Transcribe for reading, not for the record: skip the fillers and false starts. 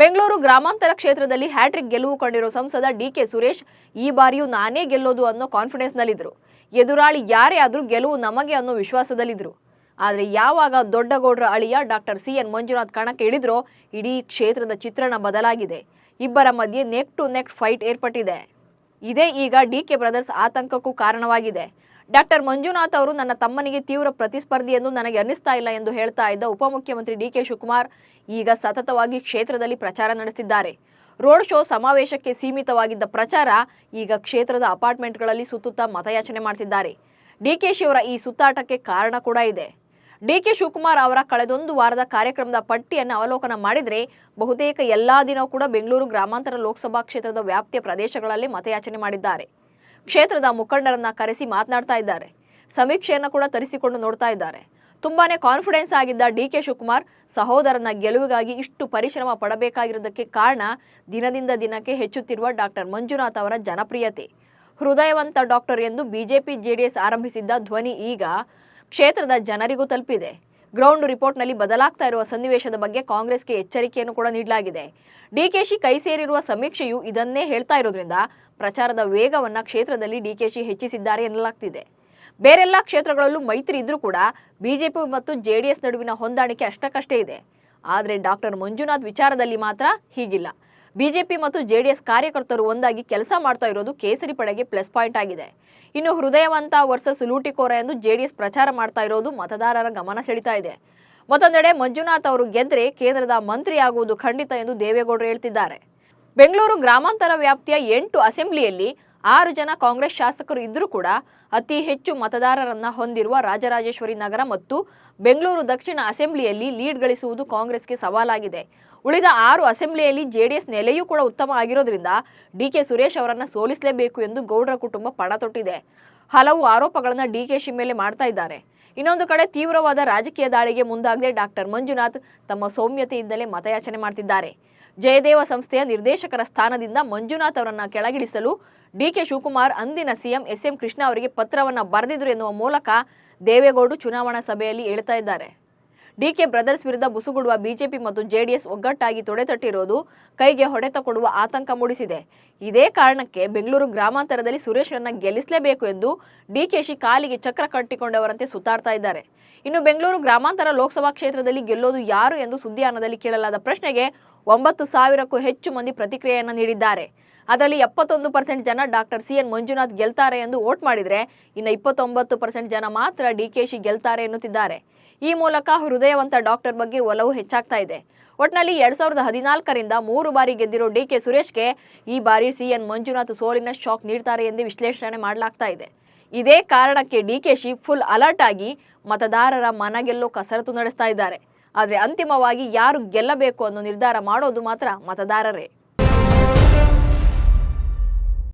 ಬೆಂಗಳೂರು ಗ್ರಾಮಾಂತರ ಕ್ಷೇತ್ರದಲ್ಲಿ ಹ್ಯಾಟ್ರಿಕ್ ಗೆಲುವು ಕಂಡಿರೋ ಸಂಸದ ಡಿಕೆ ಸುರೇಶ್ ಈ ಬಾರಿಯೂ ನಾನೇ ಗೆಲ್ಲೋದು ಅನ್ನೋ ಕಾನ್ಫಿಡೆನ್ಸ್ ನಲ್ಲಿದ್ರು. ಎದುರಾಳಿ ಯಾರೇ ಆದ್ರೂ ಗೆಲುವು ನಮಗೆ ಅನ್ನೋ ವಿಶ್ವಾಸದಲ್ಲಿದ್ರು. ಆದರೆ ಯಾವಾಗ ದೊಡ್ಡಗೌಡರ ಅಳಿಯ ಡಾಕ್ಟರ್ ಸಿಎನ್ ಮಂಜುನಾಥ್ ಕಣಕ್ಕೆ ಇಳಿದ್ರೋ ಇಡೀ ಕ್ಷೇತ್ರದ ಚಿತ್ರಣ ಬದಲಾಗಿದೆ. ಇಬ್ಬರ ಮಧ್ಯೆ ನೆಕ್ ಟು ನೆಕ್ ಫೈಟ್ ಏರ್ಪಟ್ಟಿದೆ. ಇದೇ ಈಗ ಡಿಕೆ ಬ್ರದರ್ಸ್ ಆತಂಕಕ್ಕೂ ಕಾರಣವಾಗಿದೆ. ಡಾಕ್ಟರ್ ಮಂಜುನಾಥ್ ಅವರು ನನ್ನ ತಮ್ಮನಿಗೆ ತೀವ್ರ ಪ್ರತಿಸ್ಪರ್ಧಿ ಎಂದು ನನಗೆ ಅನ್ನಿಸ್ತಾ ಇಲ್ಲ ಎಂದು ಹೇಳ್ತಾ ಇದ್ದ ಉಪಮುಖ್ಯಮಂತ್ರಿ ಡಿಕೆ ಶಿವಕುಮಾರ್ ಈಗ ಸತತವಾಗಿ ಕ್ಷೇತ್ರದಲ್ಲಿ ಪ್ರಚಾರ ನಡೆಸಿದ್ದಾರೆ. ರೋಡ್ ಶೋ ಸಮಾವೇಶಕ್ಕೆ ಸೀಮಿತವಾಗಿದ್ದ ಪ್ರಚಾರ ಈಗ ಕ್ಷೇತ್ರದ ಅಪಾರ್ಟ್ಮೆಂಟ್ಗಳಲ್ಲಿ ಸುತ್ತುತ್ತಾ ಮತಯಾಚನೆ ಮಾಡ್ತಿದ್ದಾರೆ. ಡಿಕೆಶಿ ಅವರ ಈ ಸುತ್ತಾಟಕ್ಕೆ ಕಾರಣ ಕೂಡ ಇದೆ. ಡಿಕೆ ಶಿವಕುಮಾರ್ ಅವರ ಕಳೆದೊಂದು ವಾರದ ಕಾರ್ಯಕ್ರಮದ ಪಟ್ಟಿಯನ್ನು ಅವಲೋಕನ ಮಾಡಿದರೆ ಬಹುತೇಕ ಎಲ್ಲಾ ದಿನ ಕೂಡ ಬೆಂಗಳೂರು ಗ್ರಾಮಾಂತರ ಲೋಕಸಭಾ ಕ್ಷೇತ್ರದ ವ್ಯಾಪ್ತಿಯ ಪ್ರದೇಶಗಳಲ್ಲಿ ಮತಯಾಚನೆ ಮಾಡಿದ್ದಾರೆ. ಕ್ಷೇತ್ರದ ಮುಖಂಡರನ್ನ ಕರೆಸಿ ಮಾತನಾಡ್ತಾ ಇದ್ದಾರೆ. ಸಮೀಕ್ಷೆಯನ್ನು ಕೂಡ ತರಿಸಿಕೊಂಡು ನೋಡ್ತಾ ಇದ್ದಾರೆ. ತುಂಬಾನೇ ಕಾನ್ಫಿಡೆನ್ಸ್ ಆಗಿದ್ದ ಡಿಕೆ ಶಿವಕುಮಾರ್ ಸಹೋದರನ ಗೆಲುವಿಗಾಗಿ ಇಷ್ಟು ಪರಿಶ್ರಮ ಪಡಬೇಕಾಗಿರೋದಕ್ಕೆ ಕಾರಣ ದಿನದಿಂದ ದಿನಕ್ಕೆ ಹೆಚ್ಚುತ್ತಿರುವ ಡಾಕ್ಟರ್ ಮಂಜುನಾಥ್ ಅವರ ಜನಪ್ರಿಯತೆ. ಹೃದಯವಂತ ಡಾಕ್ಟರ್ ಎಂದು ಬಿಜೆಪಿ ಜೆಡಿಎಸ್ ಆರಂಭಿಸಿದ್ದ ಧ್ವನಿ ಈಗ ಕ್ಷೇತ್ರದ ಜನರಿಗೂ ತಲುಪಿದೆ. ಗ್ರೌಂಡ್ ರಿಪೋರ್ಟ್ನಲ್ಲಿ ಬದಲಾಗ್ತಾ ಇರುವ ಸನ್ನಿವೇಶದ ಬಗ್ಗೆ ಕಾಂಗ್ರೆಸ್ಗೆ ಎಚ್ಚರಿಕೆಯನ್ನು ಕೂಡ ನೀಡಲಾಗಿದೆ. ಡಿಕೆಶಿ ಕೈ ಸೇರಿರುವ ಸಮೀಕ್ಷೆಯು ಇದನ್ನೇ ಹೇಳ್ತಾ ಇರೋದ್ರಿಂದ ಪ್ರಚಾರದ ವೇಗವನ್ನ ಕ್ಷೇತ್ರದಲ್ಲಿ ಡಿಕೆಶಿ ಹೆಚ್ಚಿಸಿದ್ದಾರೆ ಎನ್ನಲಾಗ್ತಿದೆ. ಬೇರೆಲ್ಲ ಕ್ಷೇತ್ರಗಳಲ್ಲೂ ಮೈತ್ರಿ ಇದ್ರೂ ಕೂಡ ಬಿಜೆಪಿ ಮತ್ತು ಜೆಡಿಎಸ್ ನಡುವಿನ ಹೊಂದಾಣಿಕೆ ಅಷ್ಟಕ್ಕಷ್ಟೇ ಇದೆ. ಆದರೆ ಡಾಕ್ಟರ್ ಮಂಜುನಾಥ್ ವಿಚಾರದಲ್ಲಿ ಮಾತ್ರ ಹೀಗಿಲ್ಲ. ಬಿಜೆಪಿ ಮತ್ತು ಜೆಡಿಎಸ್ ಕಾರ್ಯಕರ್ತರು ಒಂದಾಗಿ ಕೆಲಸ ಮಾಡ್ತಾ ಇರೋದು ಕೇಸರಿ ಪಡೆಗೆ ಪ್ಲಸ್ ಪಾಯಿಂಟ್ ಆಗಿದೆ. ಇನ್ನು ಹೃದಯವಂತ ವರ್ಸಸ್ ಲೂಟಿಕೋರ ಎಂದು ಜೆಡಿಎಸ್ ಪ್ರಚಾರ ಮಾಡ್ತಾ ಇರೋದು ಮತದಾರರ ಗಮನ ಸೆಳೀತಾ ಇದೆ. ಮತ್ತೊಂದೆಡೆ ಮಂಜುನಾಥ್ ಅವರು ಗೆದ್ರೆ ಕೇಂದ್ರದ ಮಂತ್ರಿ ಆಗುವುದು ಖಂಡಿತ ಎಂದು ದೇವೇಗೌಡರು ಹೇಳ್ತಿದ್ದಾರೆ. ಬೆಂಗಳೂರು ಗ್ರಾಮಾಂತರ ವ್ಯಾಪ್ತಿಯ 8 ಅಸೆಂಬ್ಲಿಯಲ್ಲಿ 6 ಜನ ಕಾಂಗ್ರೆಸ್ ಶಾಸಕರು ಇದ್ರೂ ಕೂಡ ಅತಿ ಹೆಚ್ಚು ಮತದಾರರನ್ನ ಹೊಂದಿರುವ ರಾಜರಾಜೇಶ್ವರಿ ನಗರ ಮತ್ತು ಬೆಂಗಳೂರು ದಕ್ಷಿಣ ಅಸೆಂಬ್ಲಿಯಲ್ಲಿ ಲೀಡ್ ಗಳಿಸುವುದು ಕಾಂಗ್ರೆಸ್ಗೆ ಸವಾಲಾಗಿದೆ. ಉಳಿದ 6 ಅಸೆಂಬ್ಲಿಯಲ್ಲಿ ಜೆಡಿಎಸ್ ನೆಲೆಯೂ ಕೂಡ ಉತ್ತಮ ಆಗಿರೋದ್ರಿಂದ ಡಿಕೆ ಸುರೇಶ್ ಅವರನ್ನ ಸೋಲಿಸಲೇಬೇಕು ಎಂದು ಗೌಡರ ಕುಟುಂಬ ಪಣ ತೊಟ್ಟಿದೆ. ಹಲವು ಆರೋಪಗಳನ್ನ ಡಿಕೆಶಿ ಮೇಲೆ ಮಾಡ್ತಾ ಇದ್ದಾರೆ. ಇನ್ನೊಂದು ಕಡೆ ತೀವ್ರವಾದ ರಾಜಕೀಯ ದಾಳಿಗೆ ಮುಂದಾಗದೆ ಡಾಕ್ಟರ್ ಮಂಜುನಾಥ್ ತಮ್ಮ ಸೌಮ್ಯತೆಯಿಂದಲೇ ಮತಯಾಚನೆ ಮಾಡ್ತಿದ್ದಾರೆ. ಜಯದೇವ ಸಂಸ್ಥೆಯ ನಿರ್ದೇಶಕರ ಸ್ಥಾನದಿಂದ ಮಂಜುನಾಥ್ ಅವರನ್ನ ಕೆಳಗಿಳಿಸಲು ಡಿಕೆ ಶಿವಕುಮಾರ್ ಅಂದಿನ ಸಿಎಂ ಎಸ್.ಎಂ. ಕೃಷ್ಣ ಅವರಿಗೆ ಪತ್ರವನ್ನ ಬರೆದಿದ್ರು ಎನ್ನುವ ಮೂಲಕ ದೇವೇಗೌಡರು ಚುನಾವಣಾ ಸಭೆಯಲ್ಲಿ ಹೇಳ್ತಾ ಇದ್ದಾರೆ. ಡಿಕೆ ಬ್ರದರ್ಸ್ ವಿರುದ್ಧ ಬುಸುಗುಡುವ ಬಿಜೆಪಿ ಮತ್ತು ಜೆಡಿಎಸ್ ಒಗ್ಗಟ್ಟಾಗಿ ತೊಡೆತಟ್ಟಿರೋದು ಕೈಗೆ ಹೊಡೆತ ಕೊಡುವ ಆತಂಕ ಮೂಡಿಸಿದೆ. ಇದೇ ಕಾರಣಕ್ಕೆ ಬೆಂಗಳೂರು ಗ್ರಾಮಾಂತರದಲ್ಲಿ ಸುರೇಶ್ರನ್ನ ಗೆಲ್ಲಿಸಲೇಬೇಕು ಎಂದು ಡಿಕೆಶಿ ಕಾಲಿಗೆ ಚಕ್ರ ಕಟ್ಟಿಕೊಂಡವರಂತೆ ಸುತ್ತಾಡ್ತಾ ಇದ್ದಾರೆ. ಇನ್ನು ಬೆಂಗಳೂರು ಗ್ರಾಮಾಂತರ ಲೋಕಸಭಾ ಕ್ಷೇತ್ರದಲ್ಲಿ ಗೆಲ್ಲೋದು ಯಾರು ಎಂದು ಸುದ್ದಿಯಾನದಲ್ಲಿ ಕೇಳಲಾದ ಪ್ರಶ್ನೆಗೆ 9,000ಕ್ಕೂ ಹೆಚ್ಚು ಮಂದಿ ಪ್ರತಿಕ್ರಿಯೆಯನ್ನು ನೀಡಿದ್ದಾರೆ. ಅದರಲ್ಲಿ 71% ಜನ ಡಾಕ್ಟರ್ ಸಿಎನ್ ಮಂಜುನಾಥ್ ಗೆಲ್ತಾರೆ ಎಂದು ವೋಟ್ ಮಾಡಿದರೆ ಇನ್ನು 29% ಜನ ಮಾತ್ರ ಡಿಕೆಶಿ ಗೆಲ್ತಾರೆ ಎನ್ನುತ್ತಿದ್ದಾರೆ. ಈ ಮೂಲಕ ಹೃದಯವಂತ ಡಾಕ್ಟರ್ ಬಗ್ಗೆ ಒಲವು ಹೆಚ್ಚಾಗ್ತಾ ಇದೆ. ಒಟ್ನಲ್ಲಿ 2014ರಿಂದ 3 ಬಾರಿ ಗೆದ್ದಿರೋ ಡಿಕೆ ಸುರೇಶ್ಗೆ ಈ ಬಾರಿ ಸಿಎನ್ ಮಂಜುನಾಥ್ ಸೋಲಿನ ಶಾಕ್ ನೀಡ್ತಾರೆ ಎಂದು ವಿಶ್ಲೇಷಣೆ ಮಾಡಲಾಗ್ತಾ ಇದೆ. ಇದೇ ಕಾರಣಕ್ಕೆ ಡಿಕೆಶಿ ಫುಲ್ ಅಲರ್ಟ್ ಆಗಿ ಮತದಾರರ ಮನಗೆಲ್ಲೋ ಕಸರತ್ತು ನಡೆಸ್ತಾ ಇದ್ದಾರೆ. ಆದರೆ ಅಂತಿಮವಾಗಿ ಯಾರು ಗೆಲ್ಲಬೇಕು ಅನ್ನೋ ನಿರ್ಧಾರ ಮಾಡೋದು ಮಾತ್ರ ಮತದಾರರೇ.